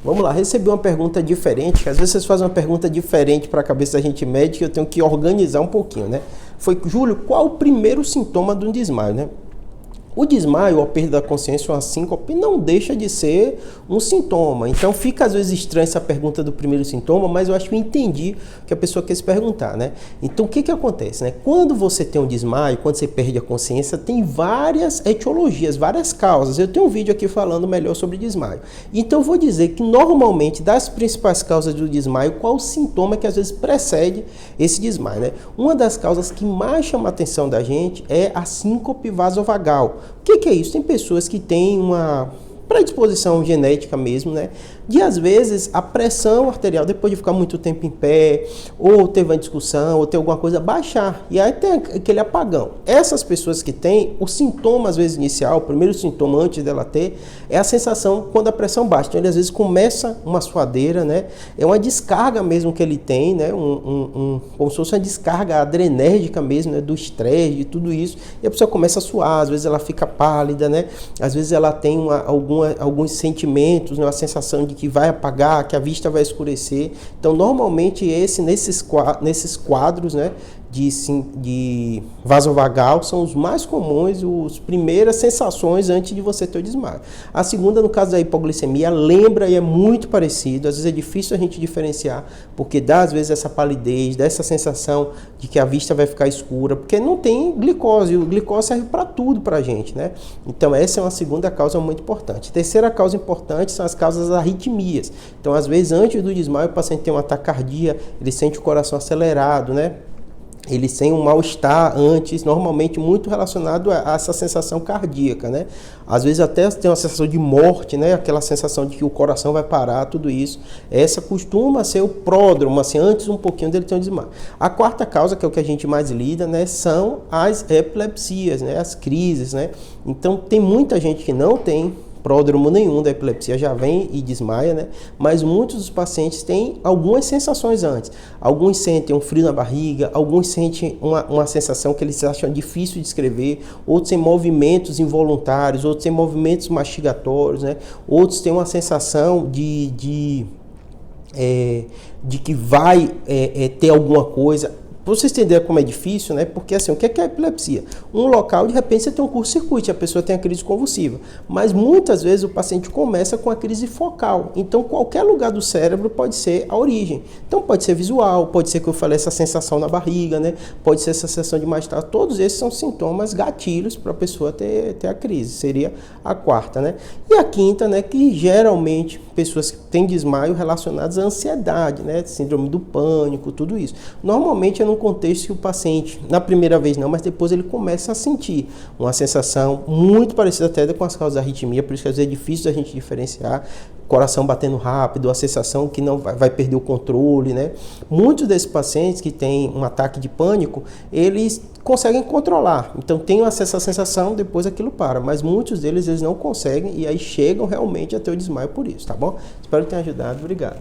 Vamos lá, recebi uma pergunta diferente, às vezes vocês fazem uma pergunta diferente para a cabeça da gente médica, eu tenho que organizar um pouquinho, né? Foi, Júlio, qual o primeiro sintoma de um desmaio, né? O desmaio, ou a perda da consciência, ou a síncope, não deixa de ser um sintoma. Então fica às vezes estranha essa pergunta do primeiro sintoma, mas eu acho que eu entendi o que a pessoa quer se perguntar, né? Então o que acontece, né? Quando você tem um desmaio, quando você perde a consciência, tem várias etiologias, várias causas. Eu tenho um vídeo aqui falando melhor sobre desmaio. Então eu vou dizer que normalmente, das principais causas do desmaio, qual o sintoma que às vezes precede esse desmaio, né? Uma das causas que mais chama a atenção da gente é a síncope vasovagal. O que é isso? Tem pessoas que têm uma predisposição genética mesmo, né? De às vezes a pressão arterial, depois de ficar muito tempo em pé, ou teve uma discussão, ou ter alguma coisa, baixar. E aí tem aquele apagão. Essas pessoas que têm, o sintoma às vezes inicial, o primeiro sintoma antes dela ter, é a sensação quando a pressão baixa. Então ele às vezes começa uma suadeira, né? É uma descarga mesmo que ele tem, né? Como se fosse uma descarga adrenérgica mesmo, né? Do estresse, de tudo isso. E a pessoa começa a suar, às vezes ela fica pálida, né? Às vezes ela tem alguns sentimentos, né? Uma sensação de que vai apagar, que a vista vai escurecer. Então, normalmente, nesses quadros, né, de vasovagal são os mais comuns, as primeiras sensações antes de você ter o desmaio. A segunda, no caso da hipoglicemia, lembra e é muito parecido. Às vezes é difícil a gente diferenciar, porque dá às vezes essa palidez, dá essa sensação de que a vista vai ficar escura, porque não tem glicose. O glicose serve para tudo para a gente, né? Então essa é uma segunda causa muito importante. A terceira causa importante são as causas das arritmias. Então às vezes antes do desmaio o paciente tem uma taquicardia, ele sente o coração acelerado, né? Ele tem um mal-estar antes, normalmente muito relacionado a essa sensação cardíaca, né? Às vezes até tem uma sensação de morte, né? Aquela sensação de que o coração vai parar, tudo isso. Essa costuma ser o pródromo, assim, antes um pouquinho dele ter um desmaio. A quarta causa, que é o que a gente mais lida, né? São as epilepsias, né? As crises, né? Então tem muita gente que não tem pródromo nenhum da epilepsia, já vem e desmaia, né? Mas muitos dos pacientes têm algumas sensações antes. Alguns sentem um frio na barriga, alguns sentem uma sensação que eles acham difícil de descrever, outros têm movimentos involuntários, outros têm movimentos mastigatórios, né? Outros têm uma sensação de que vai ter alguma coisa. Para vocês entenderem como é difícil, né? Porque assim, o que é a epilepsia? Um local, de repente, você tem um curto-circuito, a pessoa tem a crise convulsiva. Mas muitas vezes o paciente começa com a crise focal. Então, qualquer lugar do cérebro pode ser a origem. Então, pode ser visual, pode ser que eu falei essa sensação na barriga, né? Pode ser essa sensação de mal-estar. Todos esses são sintomas gatilhos para a pessoa ter a crise. Seria a quarta, né? E a quinta, né? Que geralmente pessoas que têm desmaio relacionados à ansiedade, né? Síndrome do pânico, tudo isso. Normalmente é num contexto que o paciente, na primeira vez não, mas depois ele começa a sentir uma sensação muito parecida até com as causas da arritmia, por isso que às vezes é difícil da gente diferenciar, coração batendo rápido, a sensação que não vai perder o controle, né? Muitos desses pacientes que têm um ataque de pânico, eles conseguem controlar, então tem essa sensação, depois aquilo para, mas muitos deles eles não conseguem e aí chegam realmente a ter o desmaio por isso, tá bom? Espero que tenha ajudado, obrigado.